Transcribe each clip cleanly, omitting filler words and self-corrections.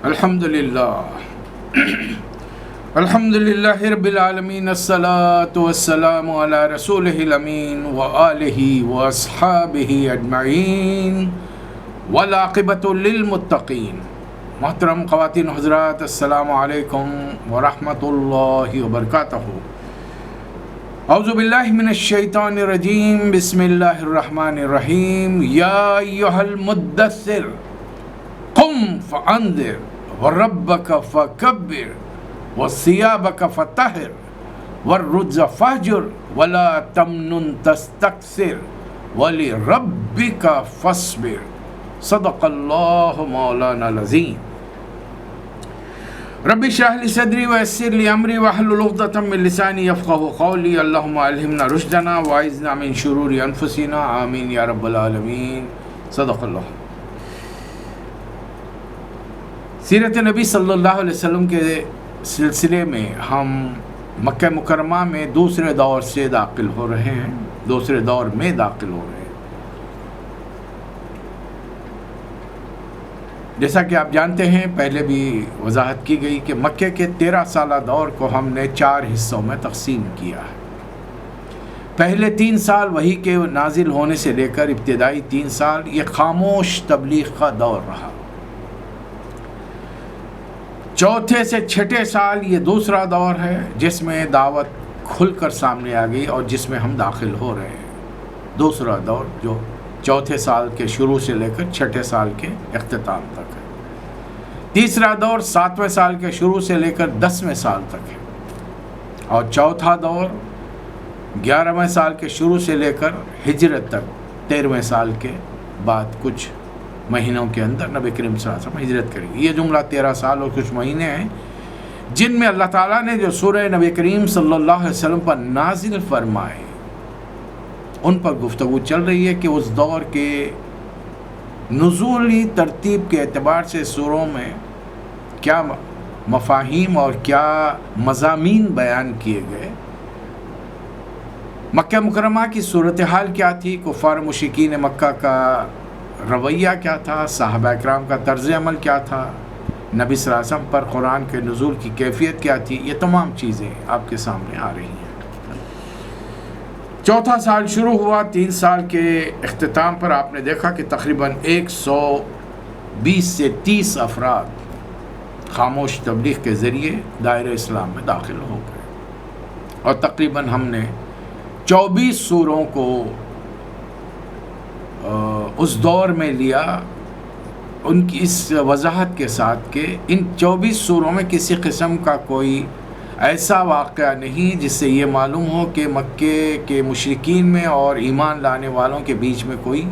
الحمدللہ رب العالمین، الصلاۃ والسلام علی رسولہ الامین وآلہ واصحابہ اجمعین والعاقبۃ للمتقین۔ محترم خواتین و حضرات، السلام علیکم ورحمۃ اللہ وبرکاتہ۔ اعوذ باللہ من الشیطان الرجیم، بسم اللہ الرحمن الرحیم۔ یا ایھا المدثر قم فانذر وربک فکبر وثیابک فطہر والرجز فاہجر ولا تمنن تستکثر ولربک فاصبر۔ صدق اللہ مولانا العظیم۔ رب اشرح لی صدری ویسر لی امری واحلل عقدۃ من لسانی یفقہوا قولی۔ اللہم الہمنا رشدنا واعذنا من شرور انفسنا، آمین یا رب العالمین۔ صدق اللہ۔ سیرت نبی صلی اللہ علیہ وسلم کے سلسلے میں ہم مکہ مکرمہ میں دوسرے دور سے داخل ہو رہے ہیں، دوسرے دور میں داخل ہو رہے ہیں۔ جیسا کہ آپ جانتے ہیں، پہلے بھی وضاحت کی گئی کہ مکے کے 13 سالہ دور کو ہم نے 4 حصوں میں تقسیم کیا ہے۔ پہلے 3 سال وحی کے نازل ہونے سے لے کر ابتدائی 3 سال یہ خاموش تبلیغ کا دور رہا۔ چوتھے سے چھٹے سال یہ دوسرا دور ہے جس میں دعوت کھل کر سامنے آ گئی اور جس میں ہم داخل ہو رہے ہیں۔ دوسرا دور جو چوتھے سال کے شروع سے لے کر چھٹے سال کے اختتام تک ہے۔ تیسرا دور 7ویں سال کے شروع سے لے کر 10ویں سال تک ہے، اور چوتھا دور 11ویں سال کے شروع سے لے کر ہجرت تک 13ویں سال کے بعد کچھ مہینوں کے اندر نبی کریم صلی اللہ علیہ وسلم ہجرت کریں گے۔ یہ جملہ 13 سال اور کچھ مہینے ہیں جن میں اللہ تعالیٰ نے جو سورہ نبی کریم صلی اللہ علیہ وسلم پر نازل فرمائے ان پر گفتگو چل رہی ہے کہ اس دور کے نزولی ترتیب کے اعتبار سے سوروں میں کیا مفاہیم اور کیا مضامین بیان کیے گئے، مکہ مکرمہ کی صورتحال کیا تھی، کفار مشرکین مکہ کا رویہ کیا تھا، صحابہ اکرام کا طرز عمل کیا تھا، نبی صلی اللہ علیہ وسلم پر قرآن کے نزول کی کیفیت کیا تھی، یہ تمام چیزیں آپ کے سامنے آ رہی ہیں۔ چوتھا سال شروع ہوا، 3 سال کے اختتام پر آپ نے دیکھا کہ تقریباً 120 سے 30 افراد خاموش تبلیغ کے ذریعے دائرہ اسلام میں داخل ہو گئے، اور تقریباً ہم نے 24 سوروں کو اس دور میں لیا، ان کی اس وضاحت کے ساتھ کہ ان 24 سوروں میں کسی قسم کا کوئی ایسا واقعہ نہیں جس سے یہ معلوم ہو کہ مکے کے مشرکین میں اور ایمان لانے والوں کے بیچ میں کوئی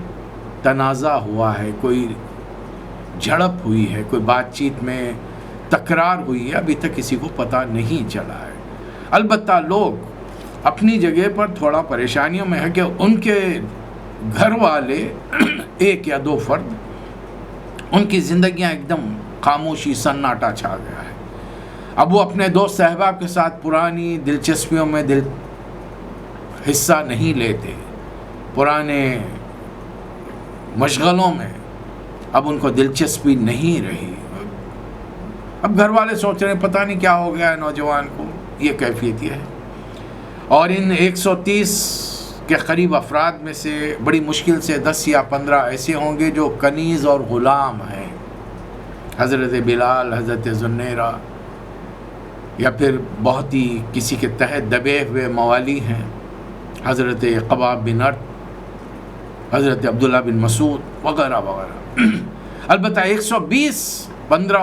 تنازع ہوا ہے، کوئی جھڑپ ہوئی ہے، کوئی بات چیت میں تکرار ہوئی ہے، ابھی تک کسی کو پتہ نہیں چلا ہے۔ البتہ لوگ اپنی جگہ پر تھوڑا پریشانیوں میں ہے کہ ان کے گھر والے 1 یا 2 فرد، ان کی زندگیاں ایک دم خاموشی سناٹا چھا گیا ہے۔ اب وہ اپنے دوست احباب کے ساتھ پرانی دلچسپیوں میں حصہ نہیں لیتے، پرانے مشغلوں میں اب ان کو دلچسپی نہیں رہی۔ اب گھر والے سوچ رہے ہیں پتہ نہیں کیا ہو گیا ہے نوجوان کو، یہ کیفیت یہ ہے۔ اور ان 130 کے قریب افراد میں سے بڑی مشکل سے 10 یا 15 ایسے ہوں گے جو کنیز اور غلام ہیں، حضرت بلال، حضرت ذوالنیرہ، یا پھر بہت ہی کسی کے تحت دبے ہوئے موالی ہیں، حضرت قباب بن ارط، حضرت عبداللہ بن مسعود وغیرہ وغیرہ۔ البتہ 115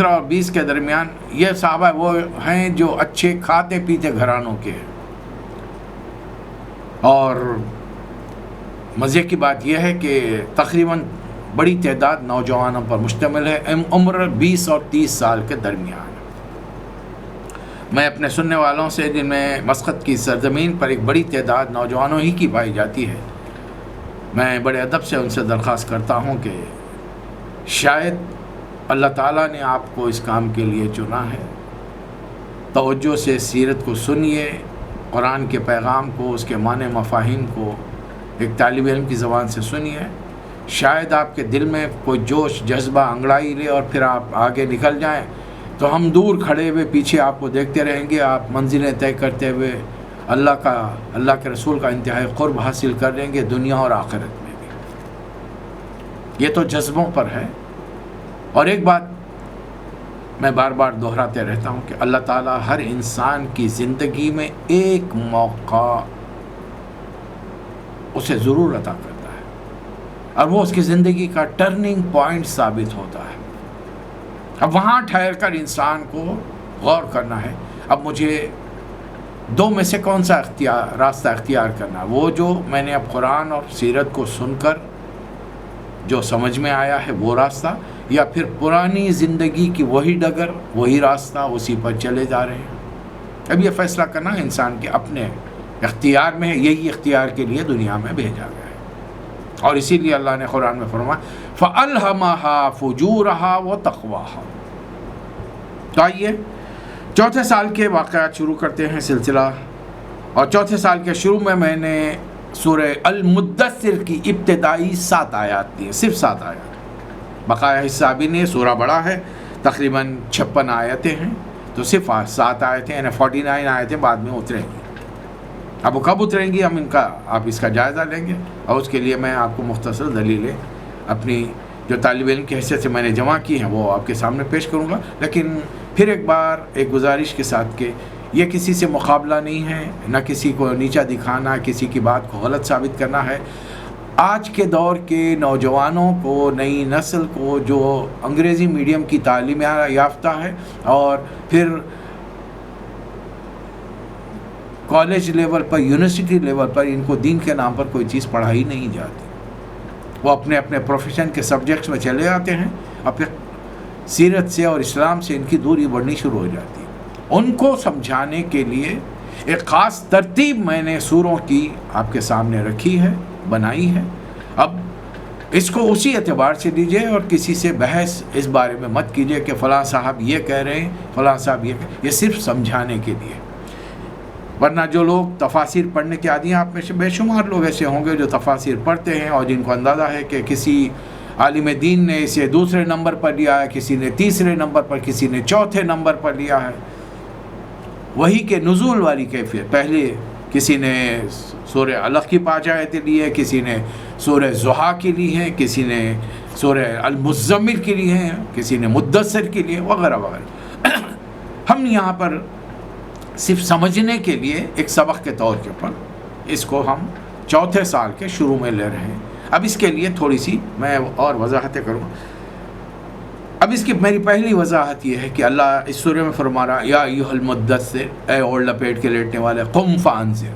اور 20 کے درمیان یہ صحابہ وہ ہیں جو اچھے کھاتے پیتے گھرانوں کے ہیں، اور مزے کی بات یہ ہے کہ تقریباً بڑی تعداد نوجوانوں پر مشتمل ہے، عمر 20 اور 30 سال کے درمیان۔ میں اپنے سننے والوں سے جن میں مسقط کی سرزمین پر ایک بڑی تعداد نوجوانوں ہی کی پائی جاتی ہے، میں بڑے ادب سے ان سے درخواست کرتا ہوں کہ شاید اللہ تعالیٰ نے آپ کو اس کام کے لیے چنا ہے، توجہ سے سیرت کو سنیے، قرآن کے پیغام کو، اس کے معنی مفاہیم کو ایک طالب علم کی زبان سے سنیے، شاید آپ کے دل میں کوئی جوش جذبہ انگڑائی لے اور پھر آپ آگے نکل جائیں، تو ہم دور کھڑے ہوئے پیچھے آپ کو دیکھتے رہیں گے، آپ منزلیں طے کرتے ہوئے اللہ کے رسول کا انتہائی قرب حاصل کر لیں گے دنیا اور آخرت میں بھی۔ یہ تو جذبوں پر ہے۔ اور ایک بات میں بار بار دہراتے رہتا ہوں کہ اللہ تعالیٰ ہر انسان کی زندگی میں ایک موقع اسے ضرور عطا کرتا ہے، اور وہ اس کی زندگی کا ٹرننگ پوائنٹ ثابت ہوتا ہے۔ اب وہاں ٹھہر کر انسان کو غور کرنا ہے، اب مجھے دو میں سے کون سا راستہ اختیار کرنا ہے، وہ جو میں نے اب قرآن اور سیرت کو سن کر جو سمجھ میں آیا ہے وہ راستہ، یا پھر پرانی زندگی کی وہی ڈگر وہی راستہ اسی پر چلے جا رہے ہیں۔ اب یہ فیصلہ کرنا انسان کے اپنے اختیار میں ہے، یہی اختیار کے لیے دنیا میں بھیجا گیا ہے، اور اسی لیے اللہ نے قرآن میں فرمایا فَأَلْهَمَهَا فُجُورَهَا وَتَقْوَاهَا۔ تو آئیے چوتھے سال کے واقعات شروع کرتے ہیں سلسلہ، اور چوتھے سال کے شروع میں نے سورہ المدثر کی ابتدائی 7 آیات دی ہیں، صرف 7 آیات۔ بقایا حصہ بھی نہیں، سورہ بڑا ہے، تقریباً 56 آیتیں ہیں، تو صرف 7 آیتیں، یعنی 49 آیتیں بعد میں اتریں گی۔ اب وہ کب اتریں گی آپ اس کا جائزہ لیں گے، اور اس کے لیے میں آپ کو مختصر دلیلیں اپنی جو طالب علم کی حیثیت سے میں نے جمع کی ہیں وہ آپ کے سامنے پیش کروں گا۔ لیکن پھر ایک بار ایک گزارش کے ساتھ کہ یہ کسی سے مقابلہ نہیں ہے، نہ کسی کو نیچا دکھانا، کسی کی بات کو غلط ثابت کرنا ہے۔ آج کے دور کے نوجوانوں کو، نئی نسل کو جو انگریزی میڈیم کی تعلیم یافتہ ہے اور پھر کالج لیول پر، یونیورسٹی لیول پر ان کو دین کے نام پر کوئی چیز پڑھائی نہیں جاتی، وہ اپنے اپنے پروفیشن کے سبجیکٹس میں چلے جاتے ہیں، اور پھر سیرت سے اور اسلام سے ان کی دوری بڑھنی شروع ہو جاتی ہے۔ ان کو سمجھانے کے لیے ایک خاص ترتیب میں نے سوروں کی آپ کے سامنے رکھی ہے، بنائی ہے۔ اب اس کو اسی اعتبار سے لیجئے، اور کسی سے بحث اس بارے میں مت کیجئے کہ فلاں صاحب یہ کہہ رہے ہیں، فلاں صاحب یہ صرف سمجھانے کے لیے۔ ورنہ جو لوگ تفاسیر پڑھنے کے عادی ہیں، آپ میں سے بے شمار لوگ ایسے ہوں گے جو تفاسیر پڑھتے ہیں اور جن کو اندازہ ہے کہ کسی عالم دین نے اسے دوسرے نمبر پر لیا ہے، کسی نے تیسرے نمبر پر، کسی نے چوتھے نمبر پر لیا ہے۔ وہی کے نزول والی کیفیت، پہلے کسی نے سورہ علق کی 5 آیتیں لی ہے، کسی نے سورہ ضحیٰ کی لی ہے، کسی نے سورہ المزمل کی لی ہے، کسی نے مدثر کی لی ہے، وغیرہ وغیرہ۔ ہم یہاں پر صرف سمجھنے کے لیے ایک سبق کے طور کے پر اس کو ہم چوتھے سال کے شروع میں لے رہے ہیں۔ اب اس کے لیے تھوڑی سی میں اور وضاحتیں کروں۔ اب اس کی میری پہلی وضاحت یہ ہے کہ اللہ اس سورہ میں فرما رہا یا ایھا المدثر، اے اوڑھ لپیٹ کے لیٹنے والے، قم فانذر،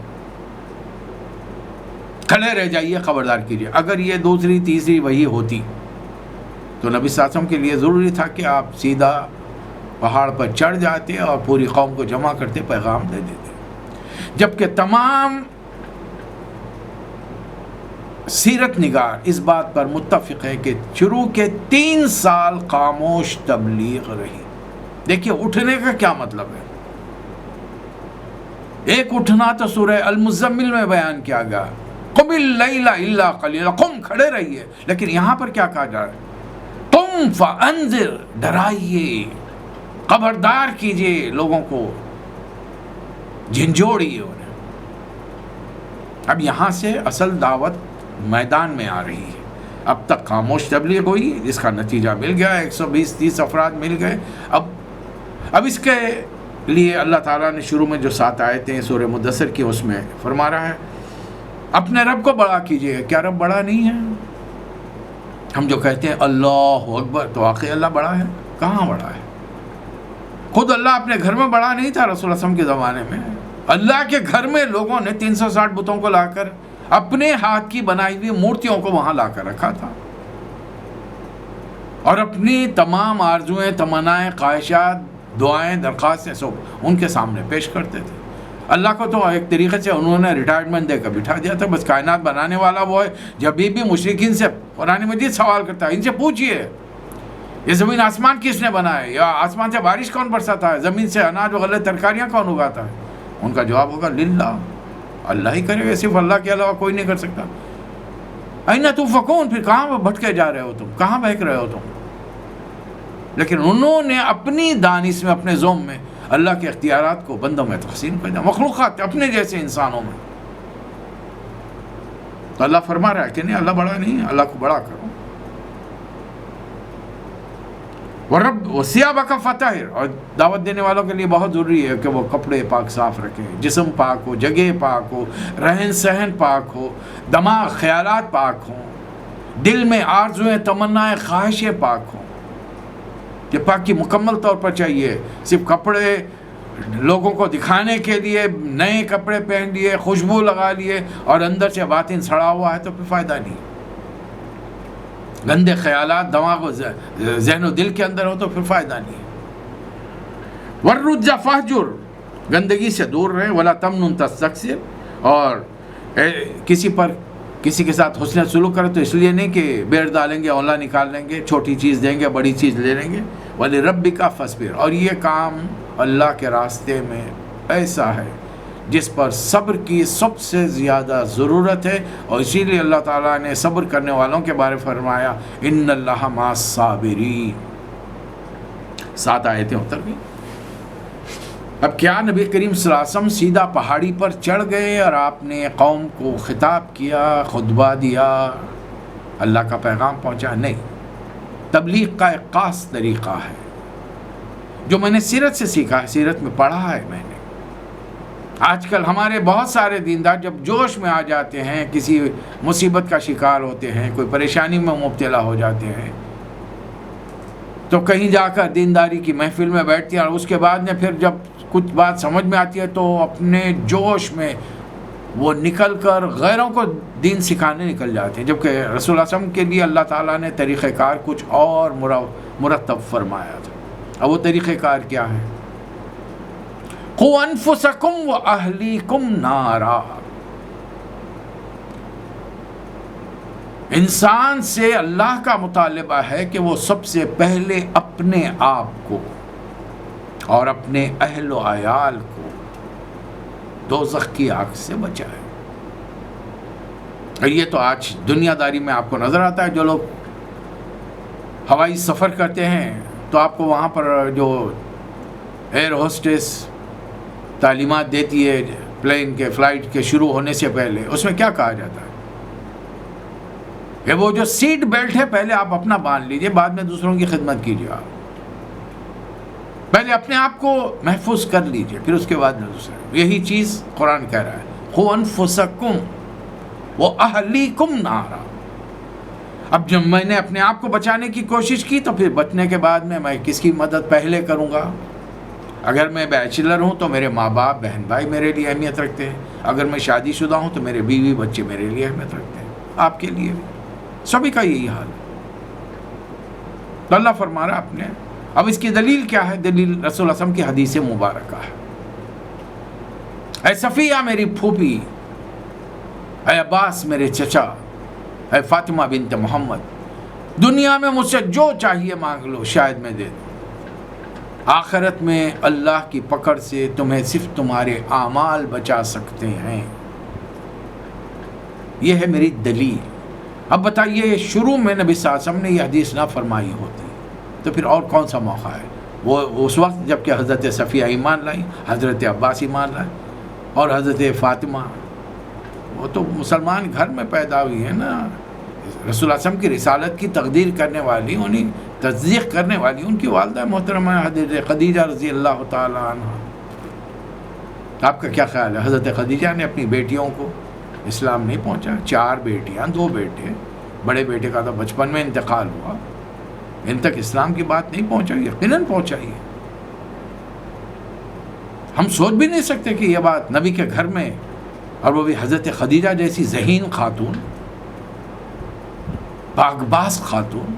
کھڑے رہ جائیے، خبردار کیجیے۔ اگر یہ دوسری تیسری وہی ہوتی تو نبی صلی اللہ علیہ وسلم کے لیے ضروری تھا کہ آپ سیدھا پہاڑ پر چڑھ جاتے اور پوری قوم کو جمع کرتے، پیغام دے دیتے۔ جبکہ تمام سیرت نگار اس بات پر متفق ہے کہ شروع کے 3 سال خاموش تبلیغ رہی۔ دیکھیے اٹھنے کا کیا مطلب ہے۔ ایک اٹھنا تو سورہ المزمل میں بیان کیا گیا، قم اللیل الا قلیلا، قم، کھڑے رہیے، لیکن یہاں پر کیا کہا جا رہا ہے، قم فانذر، ڈرائیے، خبردار کیجئے لوگوں کو، جھنجھوڑیے انہیں۔ اب یہاں سے اصل دعوت میدان میں آ رہی ہے۔ اب تک خاموش تبلیغ ہوئی، جس کا نتیجہ مل گیا، 120-30 افراد مل گئے۔ اب اس کے لیے اللہ تعالیٰ نے شروع میں جو 7 آیتیں سورہ مدثر کی اس میں فرما رہا ہے اپنے رب کو بڑا کیجئے۔ کیا رب بڑا نہیں ہے؟ ہم جو کہتے ہیں اللہ اکبر، تو واقعی اللہ بڑا ہے؟ کہاں بڑا ہے؟ خود اللہ اپنے گھر میں بڑا نہیں تھا رسول اللہ صلی اللہ علیہ وسلم کے زمانے میں۔ اللہ کے گھر میں لوگوں نے 360 بتوں کو لا کر اپنے ہاتھ کی بنائی ہوئی مورتیوں کو وہاں لا کر رکھا تھا، اور اپنی تمام آرزویں، تمنائیں، خواہشات، دعائیں، درخواستیں سب ان کے سامنے پیش کرتے تھے۔ اللہ کو تو ایک طریقے سے انہوں نے ریٹائرمنٹ دے کر بٹھا دیا تھا، بس کائنات بنانے والا وہ ہے۔ جب بھی مشرکین سے قرآن مجید سوال کرتا ہے، ان سے پوچھئے یہ زمین آسمان کس نے بنائے، یا آسمان سے بارش کون برساتا ہے، زمین سے اناج و غلے ترکاریاں کون اگاتا ہے؟ ان کا جواب ہوگا للہ، اللہ ہی کرے گا، صرف اللہ کے علاوہ کوئی نہیں کر سکتا۔ اینا تفکون، پھر کہاں بھٹکے جا رہے ہو تم، کہاں بہک رہے ہو تم؟ لیکن انہوں نے اپنی دانش میں، اپنے ذوم میں اللہ کے اختیارات کو بندوں میں تقسیم کر دیا، مخلوقات اپنے جیسے انسانوں میں. تو اللہ فرما رہا ہے کہ نہیں، اللہ بڑا نہیں ہے، اللہ کو بڑا کرو. وَرَبْ وَثِيَابَكَ فَطَهِّرْ، اور دعوت دینے والوں کے لیے بہت ضروری ہے کہ وہ کپڑے پاک صاف رکھیں، جسم پاک ہو، جگہ پاک ہو، رہن سہن پاک ہو، دماغ خیالات پاک ہوں، دل میں آرزویں تمنائیں خواہشیں پاک ہوں. یہ پاکی مکمل طور پر چاہیے. صرف کپڑے لوگوں کو دکھانے کے لیے نئے کپڑے پہن لیے، خوشبو لگا لیے اور اندر سے باطن سڑا ہوا ہے تو پھر فائدہ نہیں. گندے خیالات دماغ و ذہن و دل کے اندر ہو تو پھر فائدہ نہیں. وَالرُّجَّ فَاهْجُرْ، گندگی سے دور رہیں. وَلَا تَمْنُنْ تَسْتَكْثِرْ، اور کسی کے ساتھ حسن سلوک کرے تو اس لیے نہیں کہ بیڑ ڈالیں گے، اولا نکال لیں گے، چھوٹی چیز دیں گے، بڑی چیز لے لیں گے. وَلِرَبِّكَ فَاصْبِرْ، اور یہ کام اللہ کے راستے میں ایسا ہے جس پر صبر کی سب سے زیادہ ضرورت ہے، اور اسی لیے اللہ تعالیٰ نے صبر کرنے والوں کے بارے فرمایا ان اللہ مع الصابرین. 7 آیتیں اتر گئی. اب کیا نبی کریم صلی اللہ علیہ وسلم سیدھا پہاڑی پر چڑھ گئے اور آپ نے قوم کو خطاب کیا، خطبہ دیا، اللہ کا پیغام پہنچا؟ نہیں. تبلیغ کا ایک خاص طریقہ ہے جو میں نے سیرت سے سیکھا ہے، سیرت میں پڑھا ہے میں نے. آج کل ہمارے بہت سارے دیندار جب جوش میں آ جاتے ہیں، کسی مصیبت کا شکار ہوتے ہیں، کوئی پریشانی میں مبتلا ہو جاتے ہیں، تو کہیں جا کر دینداری کی محفل میں بیٹھتے ہیں، اور اس کے بعد میں پھر جب کچھ بات سمجھ میں آتی ہے تو اپنے جوش میں وہ نکل کر غیروں کو دین سکھانے نکل جاتے ہیں، جبکہ رسول اللہ صلی اللہ علیہ وسلم کے لیے اللہ تعالیٰ نے طریقہ کار کچھ اور مرتب فرمایا تھا. اب وہ طریقہ کار کیا ہے؟ قُوْ أَنفُسَكُمْ وَأَهْلِيكُمْ نَارًا. انسان سے اللہ کا مطالبہ ہے کہ وہ سب سے پہلے اپنے آپ کو اور اپنے اہل و عیال کو دوزخ کی آگ سے بچائے. اور یہ تو آج دنیا داری میں آپ کو نظر آتا ہے. جو لوگ ہوائی سفر کرتے ہیں تو آپ کو وہاں پر جو ایئر ہوسٹس تعلیمات دیتی ہے پلین کے فلائٹ کے شروع ہونے سے پہلے، اس میں کیا کہا جاتا ہے کہ وہ جو سیٹ بیلٹ ہے پہلے آپ اپنا باندھ لیجئے، بعد میں دوسروں کی خدمت کیجئے. آپ پہلے اپنے آپ کو محفوظ کر لیجئے، پھر اس کے بعد میں دوسرے. یہی چیز قرآن کہہ رہا ہے، قُوْ أَنفُسَكُمْ وَأَهْلِيكُمْ نَارًا. اب جب میں نے اپنے آپ کو بچانے کی کوشش کی تو پھر بچنے کے بعد میں کس کی مدد پہلے کروں گا؟ اگر میں بیچلر ہوں تو میرے ماں باپ بہن بھائی میرے لیے اہمیت رکھتے ہیں. اگر میں شادی شدہ ہوں تو میرے بیوی بچے میرے لیے اہمیت رکھتے ہیں. آپ کے لیے بھی سبھی کا یہی حال ہے. تو اللہ فرما رہا اپنے. اب اس کی دلیل کیا ہے؟ دلیل رسول اللہ صلی اللہ علیہ وسلم کی حدیث مبارکہ ہے. اے صفیہ میری پھوپھی، اے عباس میرے چچا، اے فاطمہ بنت محمد، دنیا میں مجھ سے جو چاہیے مانگ لو، شاید میں دے دوں. آخرت میں اللہ کی پکڑ سے تمہیں صرف تمہارے اعمال بچا سکتے ہیں. یہ ہے میری دلیل. اب بتائیے، شروع میں نبی صلی اللہ علیہ وسلم نے یہ حدیث نہ فرمائی ہوتی تو پھر اور کون سا موقع ہے؟ وہ اس وقت جب کہ حضرت صفیہ ایمان لائی، حضرت عباس ایمان لائے، اور حضرت فاطمہ وہ تو مسلمان گھر میں پیدا ہوئی ہے نا. رسول اللہ صلی اللہ علیہ وسلم کی رسالت کی تقدیر کرنے والی، انہیں تصدیق کرنے والی ان کی والدہ محترمہ حضرت خدیجہ رضی اللہ تعالی عنہ. آپ کا کیا خیال ہے؟ حضرت خدیجہ نے اپنی بیٹیوں کو اسلام نہیں پہنچا. 4 بیٹیاں 2 بیٹے، بڑے بیٹے کا تو بچپن میں انتقال ہوا، ان تک اسلام کی بات نہیں پہنچائی. یقیناً پہنچائی ہے. ہم سوچ بھی نہیں سکتے کہ یہ بات نبی کے گھر میں، اور وہ بھی حضرت خدیجہ جیسی ذہین خاتون، پاکباز خاتون،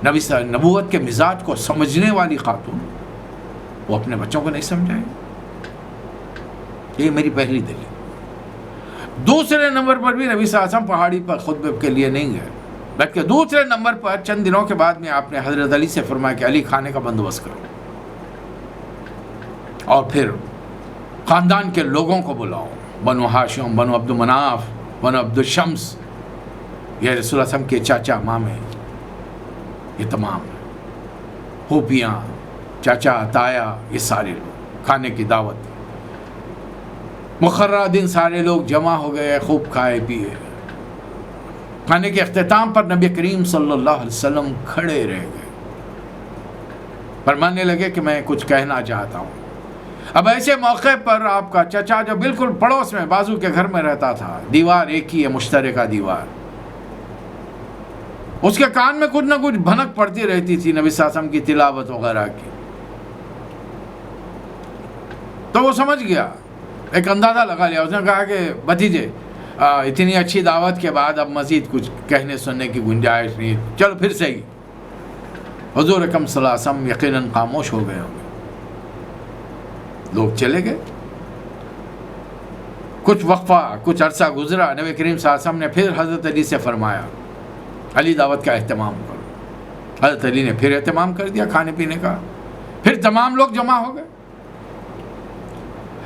نبوت کے مزاج کو سمجھنے والی خاتون، وہ اپنے بچوں کو نہیں سمجھائیں. یہ میری پہلی دلیل. دوسرے نمبر پر بھی نبی صلی اللہ علیہ وسلم پہاڑی پر خطبے کے لیے نہیں گئے، بلکہ دوسرے نمبر پر چند دنوں کے بعد میں آپ نے حضرت علی سے فرمایا کہ علی کھانے کا بندوبست کرو، اور پھر خاندان کے لوگوں کو بلاؤ، بنو ہاشم، بنو عبد مناف، بنو عبد الشمس، یہ رسول اللہ صلی اللہ علیہ وسلم کے چاچا مامے، یہ تمام پھوپھیاں، چاچا تایا، یہ سارے لوگ کھانے کی دعوت، مقررہ دن سارے لوگ جمع ہو گئے، خوب کھائے پیے۔ کھانے کے اختتام پر نبی کریم صلی اللہ علیہ وسلم کھڑے رہ گئے، فرمانے لگے کہ میں کچھ کہنا چاہتا ہوں۔ اب ایسے موقع پر آپ کا چچا جو بالکل پڑوس میں بازو کے گھر میں رہتا تھا، دیوار ایک ہی ہے، مشترکہ دیوار، اس کے کان میں کچھ نہ کچھ بھنک پڑتی رہتی تھی نبی صلی اللہ علیہ وسلم کی تلاوت وغیرہ کی، تو وہ سمجھ گیا، ایک اندازہ لگا لیا۔ اس نے کہا کہ بھتیجے اتنی اچھی دعوت کے بعد اب مزید کچھ کہنے سننے کی گنجائش نہیں، چلو پھر صحیح۔ حضور اکرم صلی اللہ علیہ وسلم یقیناً خاموش ہو گئے ہوں گے، لوگ چلے گئے۔ کچھ وقفہ، کچھ عرصہ گزرا، نبی کریم صلی اللہ علیہ وسلم نے پھر حضرت علی سے فرمایا علی دعوت کا اہتمام کرو۔ حضرت علی نے پھر اہتمام کر دیا کھانے پینے کا، پھر تمام لوگ جمع ہو گئے۔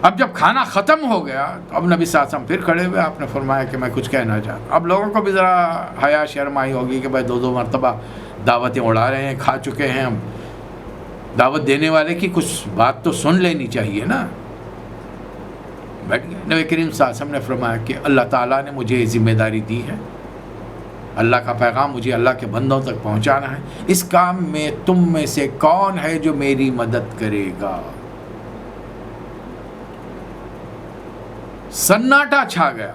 اب جب کھانا ختم ہو گیا تو اب نبی صلی اللہ علیہ وسلم پھر کھڑے ہوئے، آپ نے فرمایا کہ میں کچھ کہنا چاہتا ہوں۔ اب لوگوں کو بھی ذرا حیا شرم آئی ہوگی کہ بھائی 2 مرتبہ دعوتیں اڑا رہے ہیں، کھا چکے ہیں، اب دعوت دینے والے کی کچھ بات تو سن لینی چاہیے نا۔ بیٹھ گئے۔ نبی کریم صلی اللہ علیہ وسلم نے فرمایا کہ اللہ تعالیٰ نے مجھے یہ ذمہ داری دی ہے، اللہ کا پیغام مجھے اللہ کے بندوں تک پہنچانا ہے، اس کام میں تم میں سے کون ہے جو میری مدد کرے گا؟ سناٹا چھا گیا،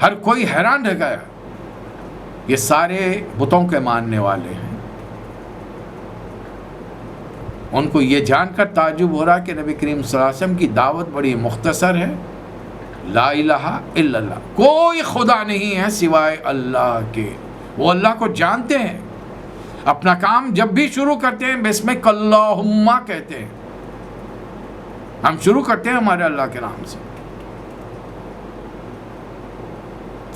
ہر کوئی حیران رہ گیا، یہ سارے بتوں کے ماننے والے ہیں۔ ان کو یہ جان کر تعجب ہو رہا کہ نبی کریم صلی اللہ علیہ وسلم کی دعوت بڑی مختصر ہے، لا الہ الا اللہ، کوئی خدا نہیں ہے سوائے اللہ کے۔ وہ اللہ کو جانتے ہیں، اپنا کام جب بھی شروع کرتے ہیں بسمک اللہم کہتے ہیں، ہم شروع کرتے ہیں ہمارے اللہ کے نام سے۔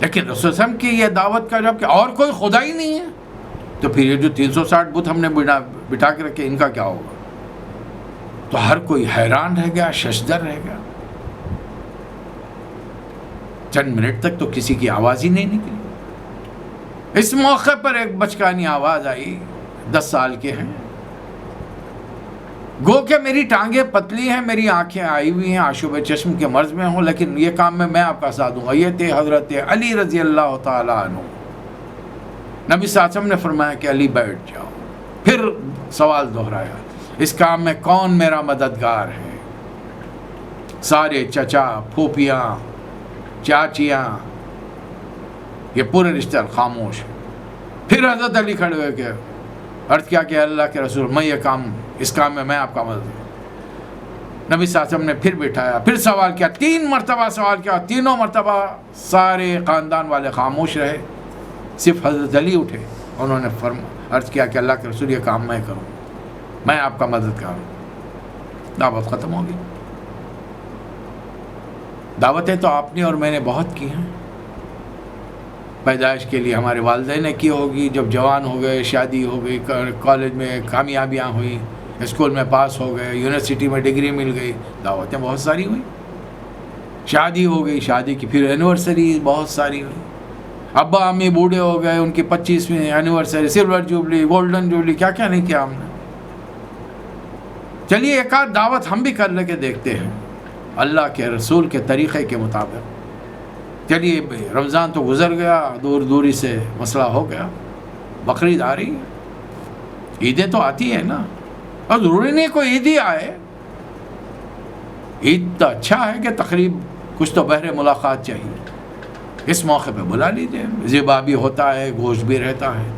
لیکن رسول صلی اللہ علیہ وسلم کی یہ دعوت کا جب کہ اور کوئی خدا ہی نہیں ہے، تو پھر یہ جو 360 بت ہم نے بٹھا کے رکھے، ان کا کیا ہوگا؟ تو ہر کوئی حیران رہ گیا، ششدر رہ گیا۔ چند منٹ تک تو کسی کی آواز ہی نہیں نکلی۔ اس موقع پر ایک بچکانی آواز آئی، 10 سال کے ہیں، گو کہ میری ٹانگیں پتلی ہیں، میری آنکھیں آئی ہوئی ہیں، آشوب چشم کے مرض میں ہوں، لیکن یہ کام میں آپ کا ساتھ دوں گا۔ یہ تھے حضرت علی رضی اللہ تعالیٰ عنہ۔ نبی صلی اللہ علیہ وسلم نے فرمایا کہ علی بیٹھ جاؤ۔ پھر سوال دہرایا، اس کام میں کون میرا مددگار ہے؟ سارے چچا، پھوپھیاں، چاچیاں، یہ پورے رشتے دار خاموش ہیں۔ پھر حضرت علی کھڑے ہوئے کہ عرض کیا کہ اللہ کے رسول، میں یہ کام، اس کام میں آپ کا مدد ہوں۔ نبی صلی اللہ علیہ وسلم نے پھر بٹھایا، پھر سوال کیا، 3 مرتبہ سوال کیا، تینوں مرتبہ سارے خاندان والے خاموش رہے، صرف حضرت علی اٹھے، انہوں نے عرض کیا کہ اللہ کے رسول، یہ کام میں کروں، میں آپ کا مددگار ہوں۔ دعوت ختم ہوگی۔ دعوتیں تو آپ نے اور میں نے بہت کی ہیں، پیدائش کے لیے ہمارے والدین نے کی ہوگی، جب جوان ہو گئے، شادی ہو گئی، کالج میں کامیابیاں ہوئیں، اسکول میں پاس ہو گئے، یونیورسٹی میں ڈگری مل گئی، دعوتیں بہت ساری ہوئیں۔ شادی ہو گئی، شادی کی پھر اینیورسری بہت ساری ہوئی، ابا امی بوڑھے ہو گئے، ان کی 25ویں anniversary, silver jubilee, golden jubilee, کیا کیا نہیں کیا ہم نے۔ چلیے ایک آدھ دعوت ہم بھی کر لے کے دیکھتے ہیں اللہ کے رسول کے طریقے کے مطابق۔ چلیے رمضان تو گزر گیا، دور دوری سے مسئلہ ہو گیا، بقرعید آ رہی ہے، عیدیں تو آتی ہیں نا، اور ضروری نہیں کوئی عید ہی آئے، عید تو اچھا ہے کہ تقریب کچھ تو بہر ملاقات چاہیے، اس موقع پہ بلا لیجیے، ذبح بھی ہوتا ہے، گوشت بھی رہتا ہے،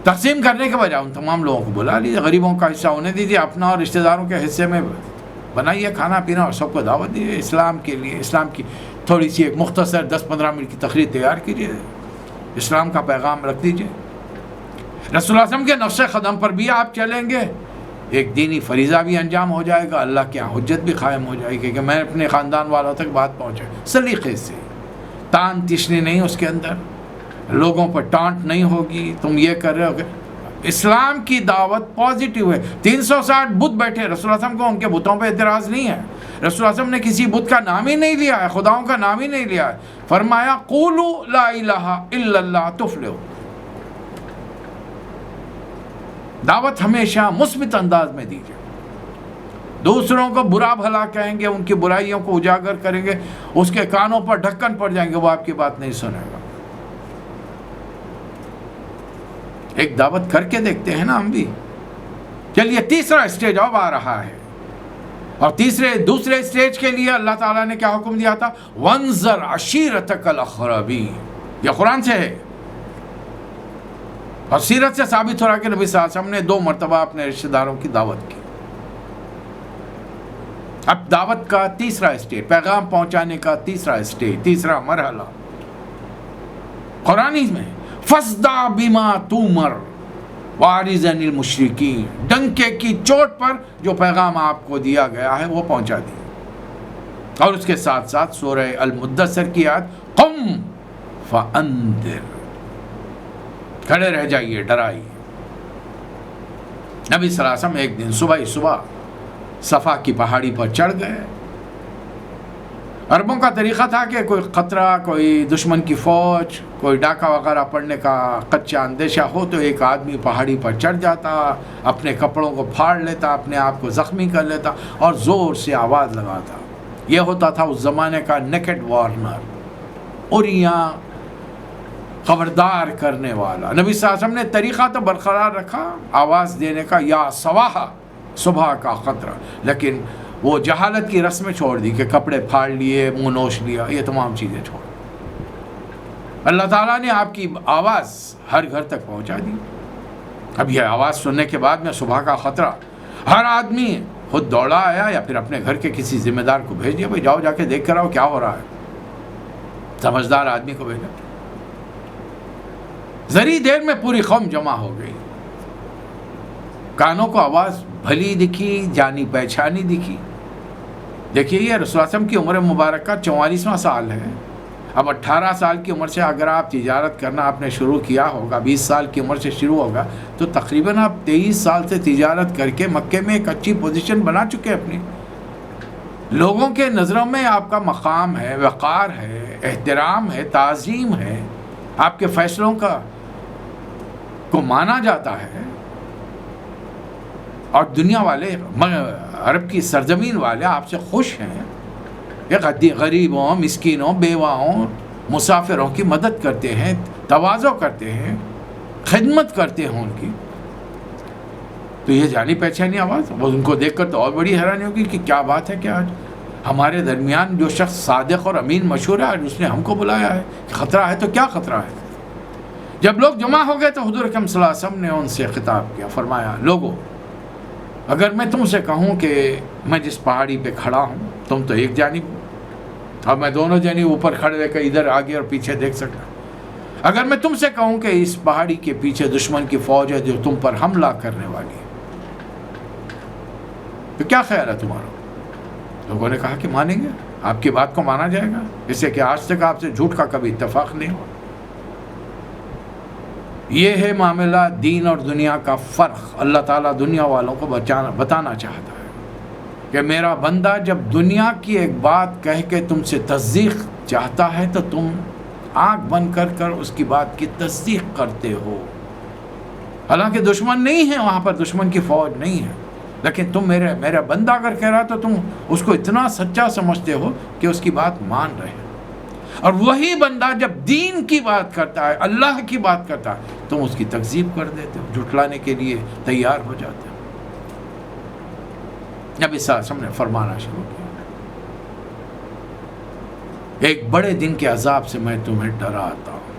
تقسیم کرنے کے بجائے ان تمام لوگوں کو بلا لیجیے، غریبوں کا حصہ انہیں دیجیے، اپنا اور رشتہ داروں کے حصے میں بنائیے کھانا پینا اور سب کو دعوت دیجیے، اسلام کے لیے، اسلام کی تھوڑی سی ایک مختصر 10-15 منٹ کی تقریر تیار کیجیے، اسلام کا پیغام رکھ دیجیے، رسول اللہ صلی اللہ علیہ وسلم کے نقش قدم پر بھی آپ چلیں گے، ایک دینی فریضہ بھی انجام ہو جائے گا، اللہ کے یہاں حجت بھی قائم ہو جائے گی کہ میں اپنے خاندان والوں تک بات پہنچائے، سلیقے سے، تان تشنی نہیں اس کے اندر، لوگوں پر ٹانٹ نہیں ہوگی، تم یہ کر رہے ہو کہ اسلام کی دعوت پازیٹیو ہے۔ 360 بت بیٹھے، رسول اللہ صلی اللہ علیہ وسلم کو ان کے بتوں پہ اعتراض نہیں ہے، رسول اللہ صلی اللہ علیہ وسلم نے کسی بت کا نام ہی نہیں لیا ہے، خداؤں کا نام ہی نہیں لیا ہے. فرمایا قولوا لا الہ الا اللہ تفلحوا. دعوت ہمیشہ مثبت انداز میں دیجیے. دوسروں کو برا بھلا کہیں گے، ان کی برائیوں کو اجاگر کریں گے، اس کے کانوں پر ڈھکن پڑ جائیں گے، وہ آپ کی بات نہیں سنے گا. ایک دعوت کر کے دیکھتے ہیں نا ہم بھی. چلیے تیسرا اسٹیج اب آ رہا ہے، اور دوسرے اسٹیج کے لیے اللہ تعالیٰ نے کیا حکم دیا تھا؟ وانذر عشیرتک الاقربین. یہ قرآن سے ہے اور سیرت سے ثابت ہو رہا ہے کہ نبی صلی اللہ علیہ وسلم نے 2 مرتبہ اپنے رشتہ داروں کی دعوت کی. اب دعوت کا تیسرا اسٹیج، پیغام پہنچانے کا تیسرا اسٹیج، تیسرا مرحلہ قرآن میں فَاصْدَعْ بِمَا تُؤْمَرُ وَأَعْرِضْ عَنِ الْمُشْرِكِينَ. ڈنکے کی چوٹ پر جو پیغام آپ کو دیا گیا ہے وہ پہنچا دیا. اور اس کے ساتھ ساتھ سورہ المدثر کی آیت قم فانذر، کھڑے رہ جائیے، ڈرائیے. نبی صلی اللہ علیہ وسلم ایک دن صبح صفا کی پہاڑی پر چڑھ گئے. عربوں کا طریقہ تھا کہ کوئی خطرہ، کوئی دشمن کی فوج، کوئی ڈاکہ وغیرہ پڑنے کا کچا اندیشہ ہو تو ایک آدمی پہاڑی پر چڑھ جاتا، اپنے کپڑوں کو پھاڑ لیتا، اپنے آپ کو زخمی کر لیتا اور زور سے آواز لگاتا. یہ ہوتا تھا اس زمانے کا نیکڈ وارنر، اریاں خبردار کرنے والا. نبی صلی اللہ علیہ وسلم نے طریقہ تو برقرار رکھا آواز دینے کا، یا صباح، صبح کا خطرہ، لیکن وہ جہالت کی رسمیں چھوڑ دی کہ کپڑے پھاڑ لیے، منہ نوش لیا، یہ تمام چیزیں چھوڑ. اللہ تعالیٰ نے آپ کی آواز ہر گھر تک پہنچا دی. اب یہ آواز سننے کے بعد میں صبح کا خطرہ، ہر آدمی خود دوڑا آیا یا پھر اپنے گھر کے کسی ذمہ دار کو بھیج دیا، بھائی جاؤ جا کے دیکھ کر آؤ کیا ہو رہا ہے. سمجھدار آدمی کو بھیجا. ذری دیر میں پوری قوم جمع ہو گئی. کانوں کو آواز بھلی دکھی، جانی پہچانی دکھی. دیکھیے یہ رسول اللہ صلی اللہ علیہ وسلم کی عمر مبارکہ 44واں سال ہے. اب 18 سال کی عمر سے اگر آپ تجارت کرنا آپ نے شروع کیا ہوگا، 20 سال کی عمر سے شروع ہوگا، تو تقریباً آپ 23 سال سے تجارت کر کے مکے میں ایک اچھی پوزیشن بنا چکے اپنی. لوگوں کے نظروں میں آپ کا مقام ہے، وقار ہے، احترام ہے، تعظیم ہے، آپ کے فیصلوں کو مانا جاتا ہے. اور دنیا والے، عرب کی سرزمین والے آپ سے خوش ہیں. غریبوں، مسکینوں، بیواؤں، مسافروں کی مدد کرتے ہیں، تواضع کرتے ہیں، خدمت کرتے ہیں ان کی. تو یہ جانی پہچانی آواز، وہ ان کو دیکھ کر تو اور بڑی حیرانی ہوگی کہ کیا بات ہے کہ آج ہمارے درمیان جو شخص صادق اور امین مشہور ہے، آج اس نے ہم کو بلایا ہے. خطرہ ہے تو کیا خطرہ ہے؟ جب لوگ جمع ہو گئے تو حضور اکرم صلی اللہ علیہ وسلم نے ان سے خطاب کیا. فرمایا لوگو، اگر میں تم سے کہوں کہ میں جس پہاڑی پہ کھڑا ہوں، تم تو ایک جانب اور میں دونوں جانب اوپر کھڑے کر ادھر آگے اور پیچھے دیکھ سکتا. اگر میں تم سے کہوں کہ اس پہاڑی کے پیچھے دشمن کی فوج ہے جو تم پر حملہ کرنے والی ہے، تو کیا خیال ہے تمہارا؟ لوگوں نے کہا کہ مانیں گے، آپ کی بات کو مانا جائے گا، اس سے کہ آج تک آپ سے جھوٹ کا کبھی اتفاق نہیں ہوا. یہ ہے معاملہ دین اور دنیا کا فرق. اللہ تعالیٰ دنیا والوں کو بتانا چاہتا ہے کہ میرا بندہ جب دنیا کی ایک بات کہہ کے تم سے تصدیق چاہتا ہے تو تم آنکھ بند کر اس کی بات کی تصدیق کرتے ہو. حالانکہ دشمن نہیں ہے وہاں پر، دشمن کی فوج نہیں ہے، لیکن تم میرا بندہ اگر کہہ رہا تو تم اس کو اتنا سچا سمجھتے ہو کہ اس کی بات مان رہے. اور وہی بندہ جب دین کی بات کرتا ہے، اللہ کی بات کرتا ہے، تم اس کی تکذیب کر دیتے ہو، جھٹلانے کے لیے تیار ہو جاتے ہو. نبی صلی اللہ علیہ وسلم نے فرمانا شروع کیا، ایک بڑے دن کے عذاب سے میں تمہیں ڈراتا ہوں.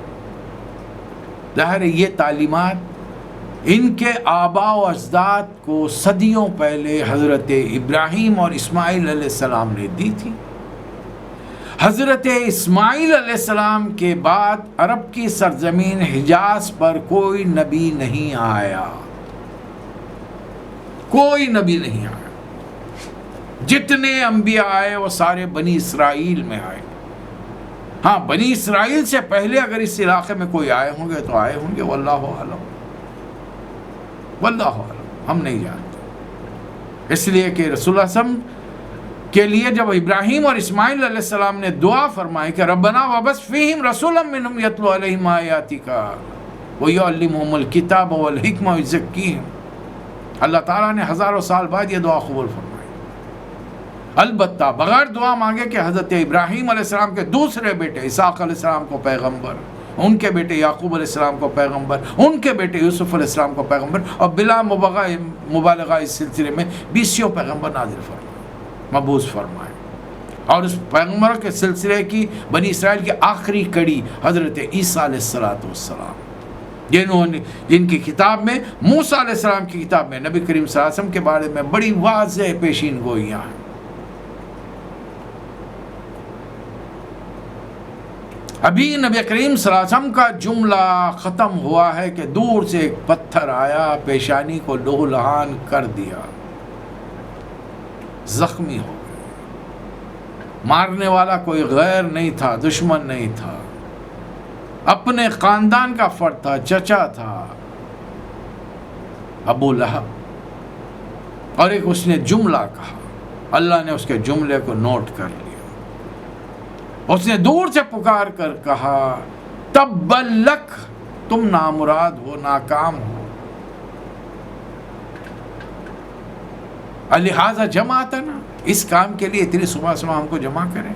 ظاہر ہے یہ تعلیمات ان کے آباء و اجداد کو صدیوں پہلے حضرت ابراہیم اور اسماعیل علیہ السلام نے دی تھی. حضرت اسماعیل علیہ السلام کے بعد عرب کی سرزمین حجاز پر کوئی نبی نہیں آیا، کوئی نبی نہیں آیا. جتنے انبیاء آئے وہ سارے بنی اسرائیل میں آئے. ہاں، بنی اسرائیل سے پہلے اگر اس علاقے میں کوئی آئے ہوں گے تو آئے ہوں گے، واللہ اعلم، واللہ اعلم، ہم نہیں جانتے. اس لیے کہ رسول اللہ صلی اللہ علیہ وسلم کے لیے جب ابراہیم اور اسماعیل علیہ السلام نے دعا فرمائی کہ ربنا وبعث فیہم رسولا منہم یتلو علیہم آیاتک ویعلمہم الکتاب والحکمہ ویزکیہم، اللہ تعالیٰ نے ہزاروں سال بعد یہ دعا قبول فرمائی۔ البتہ بغیر دعا مانگے کہ حضرت ابراہیم علیہ السلام کے دوسرے بیٹے اسحاق علیہ السلام کو پیغمبر، ان کے بیٹے یعقوب علیہ السلام کو پیغمبر، ان کے بیٹے یوسف علیہ السلام کو پیغمبر، اور بلا مبالغہ اس سلسلے میں 20 پیغمبر نازل فرمائے، مبعوث فرمائے، اور اس پیغمبر کے سلسلے کی بنی اسرائیل کی آخری کڑی حضرت عیسیٰ علیہ السلام، جن کی کتاب میں، موسیٰ علیہ السلام کی کتاب میں نبی کریم صلی اللہ علیہ وسلم کے بارے میں بڑی واضح پیشین گوئیاں ہیں۔ ابھی نبی کریم صلی اللہ علیہ وسلم کا جملہ ختم ہوا ہے کہ دور سے ایک پتھر آیا، پیشانی کو لہو لہان کر دیا، زخمی ہو گئے۔ مارنے والا کوئی غیر نہیں تھا، دشمن نہیں تھا، اپنے خاندان کا فرد تھا، چچا تھا، ابو لہب، اور ایک اس نے جملہ کہا، اللہ نے اس کے جملے کو نوٹ کر لیا۔ اس نے دور سے پکار کر کہا تبا لک، تم نامراد ہو، ناکام ہو، لہٰذا جماعتنا، اس کام کے لیے اتنی صبح صبح ہم کو جمع کریں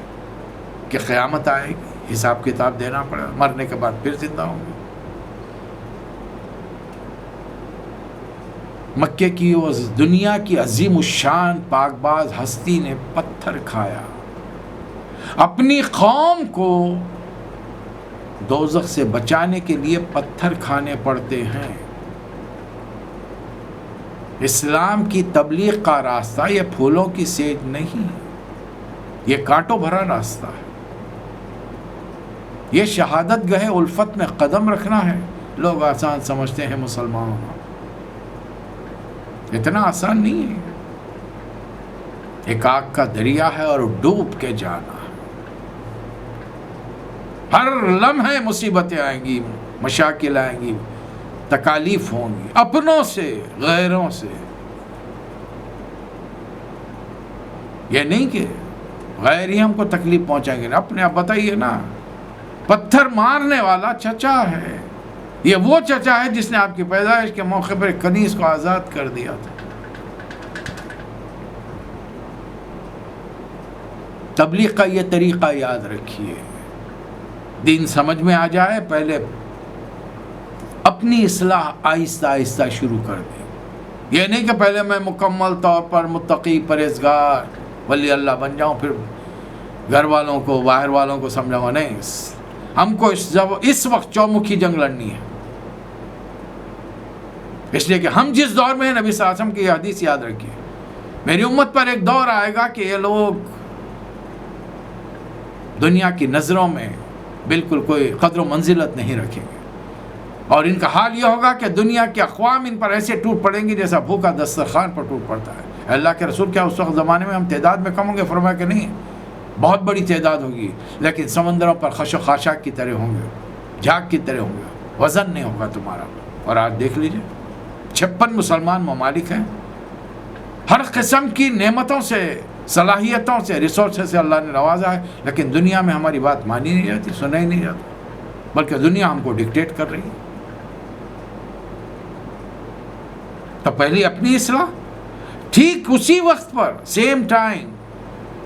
کہ قیامت آئے گی، حساب کتاب دینا پڑے، مرنے کے بعد پھر زندہ ہوں گے۔ مکے کی وہ دنیا کی عظیم الشان پاک باز ہستی نے پتھر کھایا، اپنی قوم کو دوزخ سے بچانے کے لیے پتھر کھانے پڑتے ہیں۔ اسلام کی تبلیغ کا راستہ یہ پھولوں کی سیج نہیں، یہ کانٹوں بھرا راستہ ہے، یہ شہادت گہے الفت میں قدم رکھنا ہے۔ لوگ آسان سمجھتے ہیں مسلمانوں کو، اتنا آسان نہیں ہے، ایک آگ کا دریا ہے اور ڈوب کے جانا ہے۔ ہر لمحے مصیبتیں آئیں گی، مشاکل آئیں گی، تکالیف ہوں گی، اپنوں سے، غیروں سے۔ یہ نہیں کہ غیر ہی ہم کو تکلیف پہنچائیں گے، اپنے آپ بتائیے نا، پتھر مارنے والا چچا ہے، یہ وہ چچا ہے جس نے آپ کی پیدائش کے موقع پر ایک کنیز کو آزاد کر دیا تھا۔ تبلیغ کا یہ طریقہ یاد رکھیے، دین سمجھ میں آ جائے، پہلے اپنی اصلاح آہستہ آہستہ شروع کر دیں۔ یہ نہیں کہ پہلے میں مکمل طور پر متقی، پرہیزگار، ولی اللہ بن جاؤں، پھر گھر والوں کو، باہر والوں کو سمجھاؤں۔ نہیں، ہم کو اس وقت چومکھی جنگ لڑنی ہے، اس لیے کہ ہم جس دور میں ہیں، نبی صلی اللہ علیہ وسلم کی یہ حدیث یاد رکھیے، میری امت پر ایک دور آئے گا کہ یہ لوگ دنیا کی نظروں میں بالکل کوئی قدر و منزلت نہیں رکھیں گے، اور ان کا حال یہ ہوگا کہ دنیا کے اقوام ان پر ایسے ٹوٹ پڑیں گے جیسا بھوکا دسترخوان پر ٹوٹ پڑتا ہے۔ اللہ کے رسول کیا اس وقت زمانے میں ہم تعداد میں کم ہوں گے؟ فرمایا کہ نہیں، بہت بڑی تعداد ہوگی، لیکن سمندروں پر خش و خاشاک کی طرح ہوں گے، جھاگ کی طرح ہوں گے، وزن نہیں ہوگا تمہارا۔ اور آج دیکھ لیجئے 56 مسلمان ممالک ہیں، ہر قسم کی نعمتوں سے، صلاحیتوں سے، ریسورسز سے اللہ نے نوازا ہے، لیکن دنیا میں ہماری بات مانی نہیں جاتی، سنا ہی نہیں جاتا، بلکہ دنیا ہم کو ڈکٹیٹ کر رہی ہے۔ تو پہلی اپنی اصلاح، ٹھیک اسی وقت پر، سیم ٹائم،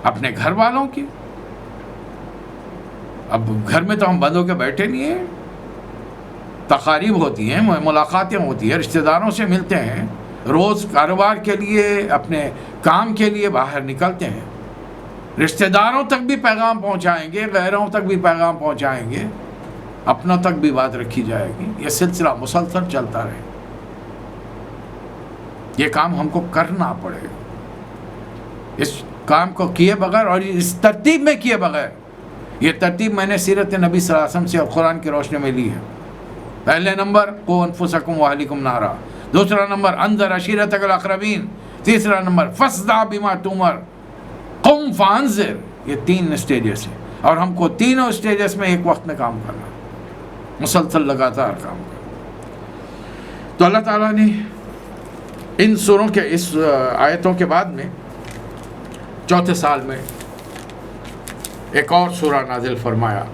اپنے گھر والوں کی۔ اب گھر میں تو ہم بند ہو کے بیٹھے نہیں ہیں، تقاریب ہوتی ہیں، ملاقاتیں ہوتی ہیں، رشتہ داروں سے ملتے ہیں، روز کاروبار کے لیے، اپنے کام کے لیے باہر نکلتے ہیں، رشتہ داروں تک بھی پیغام پہنچائیں گے، غیروں تک بھی پیغام پہنچائیں گے، اپنوں تک بھی بات رکھی جائے گی۔ یہ سلسلہ مسلسل چلتا رہے، یہ کام ہم کو کرنا پڑے گا۔ اس کام کو کیے بغیر اور اس ترتیب میں کیے بغیر، یہ ترتیب میں نے سیرت نبی صلی اللہ علیہ وسلم سے اور قرآن کی روشنی میں لی ہے۔ پہلے نمبر قوا انفسکم واہلیکم نارا، دوسرا نمبر انذر عشیرتک الاقربین، تیسرا نمبر فاصدع بما تؤمر قم فانذر۔ یہ 3 اسٹیجز ہیں، اور ہم کو تینوں اسٹیجز میں ایک وقت میں کام کرنا، مسلسل لگاتار کام کرنا۔ تو اللہ تعالیٰ نے ان سوروں کے اس آیتوں کے بعد میں چوتھے سال میں ایک اور سورہ نازل فرمایا